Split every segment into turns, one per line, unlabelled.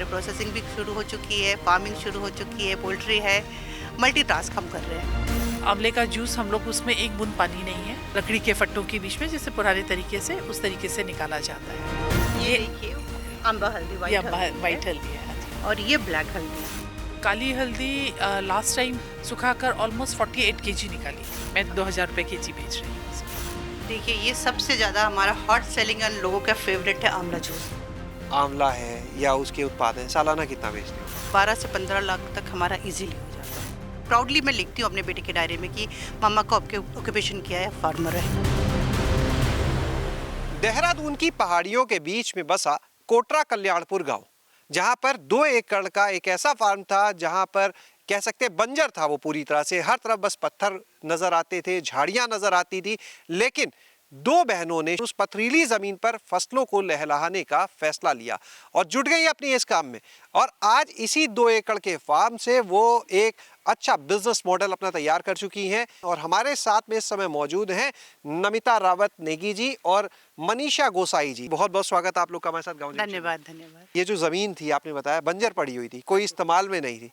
हमारी प्रोसेसिंग भी शुरू हो चुकी है, फार्मिंग शुरू हो चुकी है, पोल्ट्री है, मल्टीटास्क हम कर रहे हैं।
आंवले का जूस हम लोग उसमें एक बूंद पानी नहीं है, लकड़ी के फट्टों के बीच में जैसे पुराने तरीके से उस तरीके से निकाला जाता है।
ये देखिए अम्बा हल्दी,
वाइट हल्दी है
और ये ब्लैक हल्दी है।
काली हल्दी लास्ट टाइम सुखाकर ऑलमोस्ट 48 केजी निकाली। मैं 2000 रुपए केजी बेच रही हूँ।
देखिए ये सबसे ज़्यादा हमारा हॉट सेलिंग और लोगों का फेवरेट है आंवला जूस।
आंवला है या उसके उत्पाद हैं, सालाना कितना बेचते हो?
12 से 15 लाख तक हमारा इजीली हो जाता है। प्राउडली मैं लिखती हूँ अपने बेटे के डायरी में कि मम्मा को आपके ऑक्यूपेशन किया है, फार्मर है।
देहरादून की पहाड़ियों के बीच में बसा कोटरा कल्याणपुर गांव, जहां पर 2 एकड़ का एक ऐसा फार्म था जहां पर कह सकते बंजर था वो पूरी तरह से। हर तरफ बस पत्थर नजर आते थे, झाड़ियां नजर आती थी, लेकिन 2 बहनों ने उस पथरीली जमीन पर फसलों को लहलहाने का फैसला लिया और जुट गई अपनी इस काम में। और आज इसी 2 एकड़ के फार्म से वो एक अच्छा बिजनेस मॉडल अपना तैयार कर चुकी हैं। और हमारे साथ में इस समय मौजूद हैं नमिता रावत नेगी जी और मनीषा गोसाई जी। बहुत बहुत स्वागत आप लोग का हमारे साथ गाँव।
धन्यवाद धन्यवाद।
ये जो जमीन थी आपने बताया बंजर पड़ी हुई थी, कोई इस्तेमाल में नहीं थी,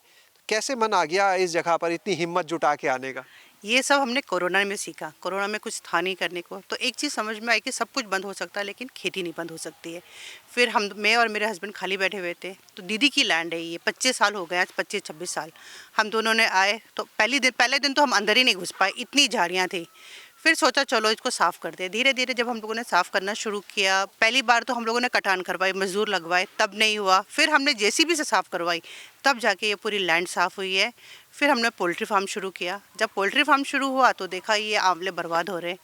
कैसे मन आ गया इस जगह पर इतनी हिम्मत जुटा के आने का?
ये सब हमने कोरोना में सीखा। कोरोना में कुछ था नहीं करने को, तो एक चीज़ समझ में आई कि सब कुछ बंद हो सकता है लेकिन खेती नहीं बंद हो सकती है। फिर मैं और मेरे हस्बैंड खाली बैठे हुए थे, तो दीदी की लैंड है ये, 25 साल हो गए, आज 25-26 साल हम दोनों ने आए। तो पहले दिन तो हम अंदर ही नहीं घुस पाए, इतनी झाड़ियाँ थी। फिर सोचा चलो इसको साफ़ करते हैं। धीरे धीरे जब हम लोगों ने साफ़ करना शुरू किया, पहली बार तो हम लोगों ने कटान करवाई, मजदूर लगवाए, तब नहीं हुआ। फिर हमने जेसीबी से साफ़ करवाई, तब जाके ये पूरी लैंड साफ़ हुई है। फिर हमने पोल्ट्री फार्म शुरू किया। जब पोल्ट्री फार्म शुरू हुआ तो देखा ये आंवले बर्बाद हो रहे हैं।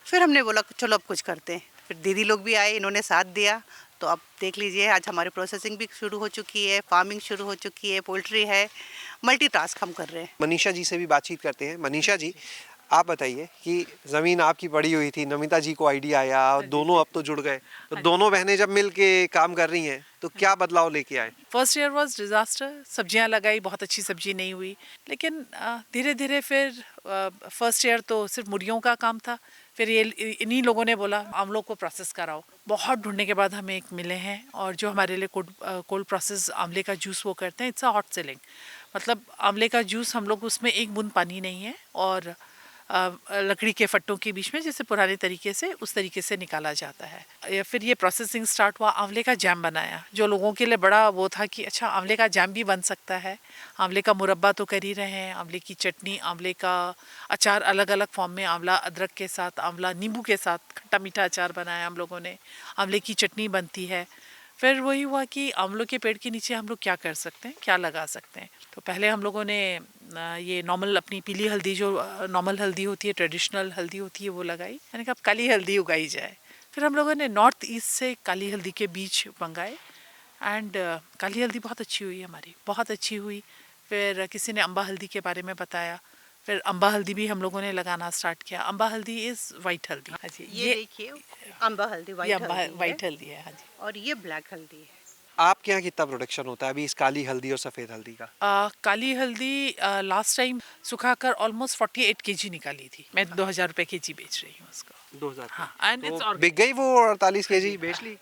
फिर हमने बोला चलो अब कुछ करते हैं। फिर दीदी लोग भी आए, इन्होंने साथ दिया। तो अब देख लीजिए आज हमारी प्रोसेसिंग भी शुरू हो चुकी है, फार्मिंग शुरू हो चुकी है, पोल्ट्री है, मल्टीटास्क हम कर रहे हैं।
मनीषा जी से भी बातचीत करते हैं। मनीषा जी, आप बताइए कि ज़मीन आपकी पड़ी हुई थी, नमिता जी को आइडिया आया और दोनों अब तो जुड़ गए, तो दोनों बहनें जब मिल के काम कर रही हैं तो क्या बदलाव लेके आए?
First year was disaster. सब्जियां लगाई, बहुत अच्छी सब्जी नहीं हुई, लेकिन धीरे धीरे फिर फर्स्ट ईयर तो सिर्फ मुर्गियों का काम था। फिर ये इन्हीं लोगों ने बोला आंवलों को प्रोसेस कराओ। बहुत ढूंढने के बाद हमें एक मिले हैं और जो हमारे लिए कोल्ड प्रोसेस आंवले का जूस वो करते हैं। इट्स अ हॉट सेलिंग, मतलब आंवले का जूस हम लोग उसमें एक बूंद पानी नहीं है और लकड़ी के फट्टों के बीच में जैसे पुराने तरीके से उस तरीके से निकाला जाता है। फिर ये प्रोसेसिंग स्टार्ट हुआ, आंवले का जैम बनाया, जो लोगों के लिए बड़ा वो था कि अच्छा आंवले का जैम भी बन सकता है। आंवले का मुरब्बा तो कर ही रहे हैं, आंवले की चटनी, आंवले का अचार अलग अलग फॉर्म में, आंवला अदरक के साथ, आंवला नींबू के साथ खट्टा मीठा अचार बनाया हम लोगों ने। आंवले की चटनी बनती है। फिर वही हुआ कि आंवलों के पेड़ के नीचे हम लोग क्या कर सकते हैं, क्या लगा सकते हैं। तो पहले हम लोगों ने ये नॉर्मल अपनी पीली हल्दी, जो नॉर्मल हल्दी होती है, ट्रेडिशनल हल्दी होती है, वो लगाई। मैंने कहा अब काली हल्दी उगाई जाए। फिर हम लोगों ने नॉर्थ ईस्ट से काली हल्दी के बीज मंगाए एंड काली हल्दी बहुत अच्छी हुई हमारी, बहुत अच्छी हुई। फिर किसी ने अम्बा हल्दी के बारे में बताया, फिर अम्बा हल्दी भी हम लोगों ने लगाना स्टार्ट किया। अम्बा हल्दी इज़ वाइट हल्दी। हाँ जी,
ये देखिए अम्बा हल्दी,
वाइट हल्दी है। हाँ जी,
और ये ब्लैक हल्दी है।
आपके यहाँ कितना प्रोडक्शन होता है अभी इस काली हल्दी और सफ़ेद हल्दी का?
काली हल्दी लास्ट टाइम सुखाकर ऑलमोस्ट 48 केजी निकाली थी। मैं 2000 रुपए केजी बेच रही हूँ उसको।
2000?
हाँ, एंड इट्स
तो बिक गई वो 48 केजी? बेच ली?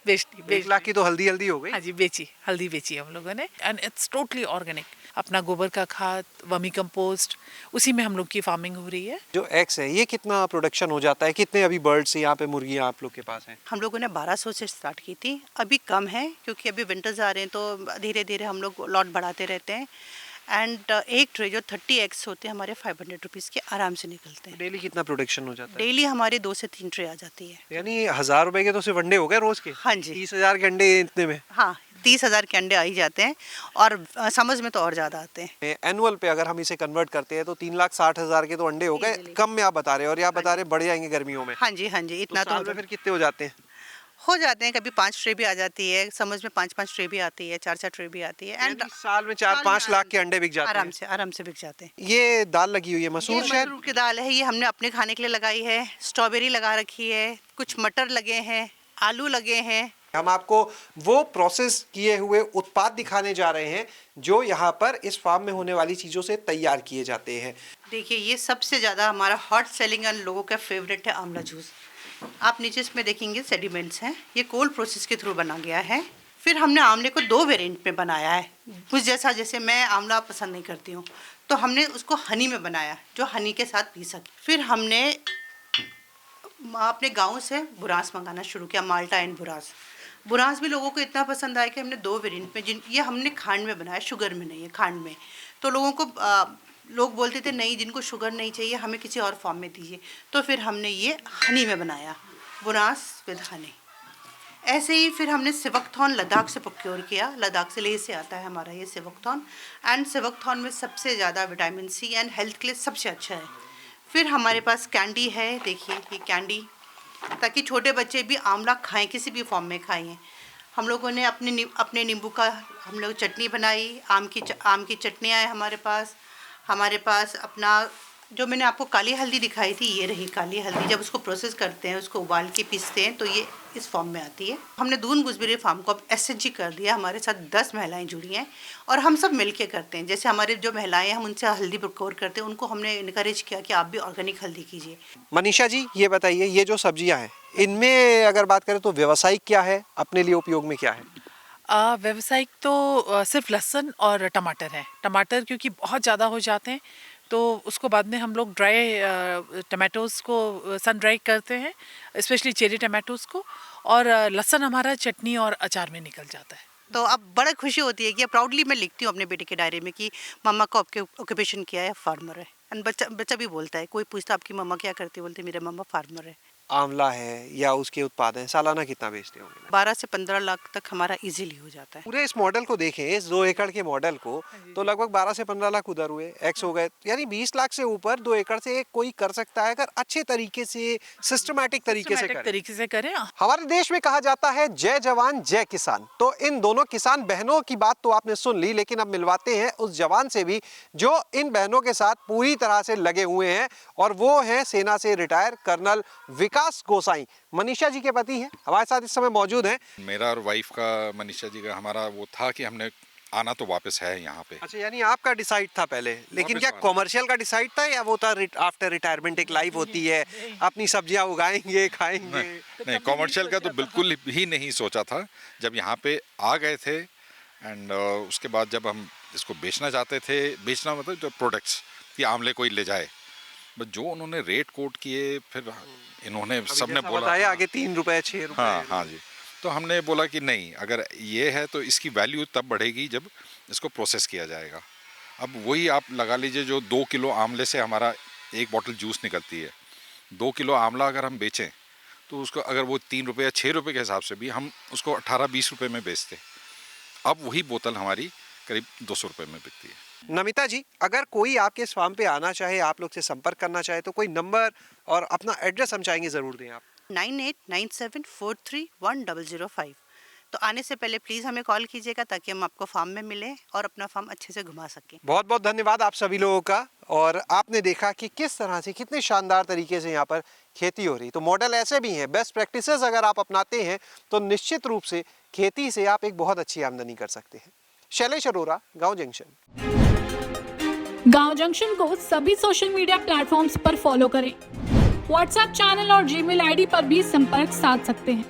1 लाख की तो हल्दी हल्दी हो गई।
हाँ जी, बेची, हल्दी बेची हम लोगों ने। एंड इट्स टोटली ऑर्गेनिक, अपना गोबर का खाद, वर्मी कंपोस्ट, उसी में हम लोग की फार्मिंग हो रही है।
जो एग्स है ये कितना प्रोडक्शन हो जाता है? कितने अभी बर्ड्स यहाँ पे मुर्गियाँ आप लोग के पास हैं?
हम लोगों ने 1200 से स्टार्ट की थी, अभी कम है क्योंकि अभी विंटर्स आ रहे हैं, तो धीरे धीरे हम लोग लॉट बढ़ाते रहते हैं। एंड एक ट्रे जो 30 एग्स होते हैं हमारे 500 रुपीज़ के आराम से निकलते हैं।
डेली कितना प्रोडक्शन हो जाता है?
डेली हमारे 2 से 3 ट्रे आ जाती है।
यानी 1000 रुपए के तो सिर्फ अंडे हो गए रोज के?
हाँ जी।
30,000 के अंडे इतने में?
हाँ, 30,000 के अंडे आ ही जाते हैं और समझ में तो और ज़्यादा आते हैं।
एनुअल पे अगर हम इसे कन्वर्ट करते हैं तो 3,60,000 के तो अंडे हो गए। कम में आप बता रहे हो और आप बता रहे बढ़ जाएंगे गर्मियों में।
हाँ जी हाँ जी, इतना
तो
तो
साल में फिर कितने हो जाते हैं?
हो जाते हैं। कभी 5 ट्रे भी आ जाती है, समझ में 5-5 ट्रे भी आती है, 4-4 ट्रे भी आती है। एंड
यानी साल में 4-5 लाख के अंडे बिक जाते हैं।
आराम से बिक जाते हैं।
ये दाल लगी हुई है मसूर
ये
शायद?
मसूर की दाल है, ये हमने अपने खाने के लिए लगाई है। स्ट्रॉबेरी लगा रखी है, कुछ मटर लगे हैं, आलू लगे हैं।
हम आपको वो प्रोसेस किए हुए उत्पाद दिखाने जा रहे हैं जो यहाँ पर इस फार्म में होने वाली चीज़ों से तैयार किए जाते हैं।
देखिए ये सबसे ज़्यादा हमारा हॉट सेलिंग और लोगों का फेवरेट है आंवला जूस। आप नीचे इसमें देखेंगे सेडिमेंट्स हैं, ये कोल्ड प्रोसेस के थ्रू बना गया है। फिर हमने आंवले को 2 वेरिएंट में बनाया है। कुछ जैसा, जैसे मैं आंवला पसंद नहीं करती हूँ तो हमने उसको हनी में बनाया, जो हनी के साथ पी सके। फिर हमने अपने गांव से बुरांस मंगाना शुरू किया, माल्टा एंड बुरांस। बुरांस भी लोगों को इतना पसंद आया कि हमने 2 वेरिएंट में, ये हमने खांड में बनाया, शुगर में नहीं है, खांड में। तो लोगों को लोग बोलते थे नहीं, जिनको शुगर नहीं चाहिए हमें किसी और फॉर्म में दीजिए, तो फिर हमने ये हनी में बनाया, बुरांस विद हनी। ऐसे ही फिर हमने सिवकथॉर्न लद्दाख से प्रोक्योर किया, लद्दाख से, लेह से आता है हमारा ये सिवकथॉर्न। एंड सिवकथॉर्न में सबसे ज़्यादा विटामिन सी एंड हेल्थ के लिए सबसे अच्छा है। फिर हमारे पास कैंडी है, देखिए ये कैंडी, ताकि छोटे बच्चे भी आंवला खाएं, किसी भी फॉर्म में खाएं। हम लोगों ने अपने नींबू का हम लोग चटनी बनाई, आम की चटनियाँ है हमारे पास अपना, जो मैंने आपको काली हल्दी दिखाई थी, ये रही काली हल्दी। जब उसको प्रोसेस करते हैं, उसको उबाल के पीसते हैं, तो ये इस फॉर्म में आती है। हमने दून गुजबेरी फार्म को अब एसएचजी कर दिया, हमारे साथ 10 महिलाएं जुड़ी हैं और हम सब मिलके करते हैं। जैसे हमारे जो महिलाएं हैं, हम उनसे हल्दी प्रोक्योर करते हैं, उनको हमने इनकरेज किया कि आप भी ऑर्गेनिक हल्दी कीजिए।
मनीषा जी, ये बताइए, ये जो सब्जियां हैं, इनमें अगर बात करें तो व्यावसायिक क्या है, अपने लिए उपयोग में क्या है?
व्यावसायिक तो सिर्फ लहसुन और टमाटर है। टमाटर क्योंकि बहुत ज़्यादा हो जाते हैं तो उसको बाद में हम लोग ड्राई टमाटोज़ को सन ड्राई करते हैं, स्पेशली चेरी टमाटोज़ को, और लहसुन हमारा चटनी और अचार में निकल जाता है।
तो अब बड़ा खुशी होती है कि प्राउडली मैं लिखती हूँ अपने बेटे के डायरी में कि मम्मा का ऑक्यूपेशन किया है, फार्मर है। एंड बच्चा भी बोलता है, कोई पूछता आपकी मम्मा क्या करती है, बोलते मेरे मम्मा फार्मर है।
आंवला है या उसके उत्पाद हैं, सालाना कितना बेचते होंगे?
12 से 15 लाख तक हमारा इजीली हो जाता है।
पूरे इस मॉडल को देखें, इस 2 एकड़ के मॉडल को, तो लगभग 12 से 15 लाख उधर हुए, एक्स हो गए, यानी 20 लाख से ऊपर 2 एकड़ से कोई कर सकता है, अगर अच्छे तरीके से, सिस्टमैटिक तरीके से
करें।
हमारे देश में कहा जाता है जय जवान जय किसान। तो इन दोनों किसान बहनों की बात तो आपने सुन ली, लेकिन अब मिलवाते हैं उस जवान से भी जो इन बहनों के साथ पूरी तरह से लगे हुए हैं, और वो हैं सेना से रिटायर कर्नल विकास गोसाई। मनीषा जी के पति हैं, हमारे साथ इस समय मौजूद हैं।
मेरा और वाइफ का, मनीषा जी का, हमारा वो था कि हमने आना तो वापस है यहाँ पे।
अच्छा, यानी आपका डिसाइड था पहले, लेकिन क्या कॉमर्शियल का डिसाइड था या वो था आफ्टर रिटायरमेंट एक लाइफ होती है, अपनी सब्जियां उगाएंगे, खाएंगे?
नहीं, कॉमर्शियल का तो बिल्कुल ही नहीं सोचा था। जब यहाँ पे आ गए थे एंड उसके बाद जब हम इसको बेचना चाहते थे, बेचना मतलब जो प्रोडक्ट्स कि आंवले कोई ले जाए, बस जो उन्होंने रेट कोट किए, फिर इन्होंने सबने बोला
आगे 3 रुपए 6 रुपए।
हाँ जी, तो हमने बोला कि नहीं, अगर ये है तो इसकी वैल्यू तब बढ़ेगी जब इसको प्रोसेस किया जाएगा। अब वही आप लगा लीजिए, जो 2 किलो आंवले से हमारा 1 बॉटल जूस निकलती है, 2 किलो आंवला अगर हम बेचें तो उसको अगर वो 3 रुपये या 6 रुपये के हिसाब से भी हम उसको 18-20 रुपये में बेचते, अब वही बोतल हमारी करीब 200 रुपये में बिकती है।
नमिता जी, अगर कोई आपके इस फार्म पे आना चाहे, आप लोग से संपर्क करना चाहे, तो कोई नंबर और अपना एड्रेस हम चाहेंगे ज़रूर दें आप।
9897431005। तो आने से पहले प्लीज़ हमें कॉल कीजिएगा ताकि हम आपको फार्म में मिलें और अपना फार्म अच्छे से घुमा सकें।
बहुत बहुत धन्यवाद आप सभी लोगों का। और आपने देखा कि किस तरह से, कितने शानदार तरीके से यहाँ पर खेती हो रही। तो मॉडल ऐसे भी हैं, बेस्ट प्रैक्टिसेस अगर आप अपनाते हैं तो निश्चित रूप से खेती से आप एक बहुत अच्छी आमदनी कर सकते हैं। शैलेश अरोरा, गाँव जंक्शन।
गांव जंक्शन को सभी सोशल मीडिया प्लेटफॉर्म्स पर फॉलो करें। व्हाट्सएप चैनल और जीमेल आईडी पर भी संपर्क साध सकते हैं।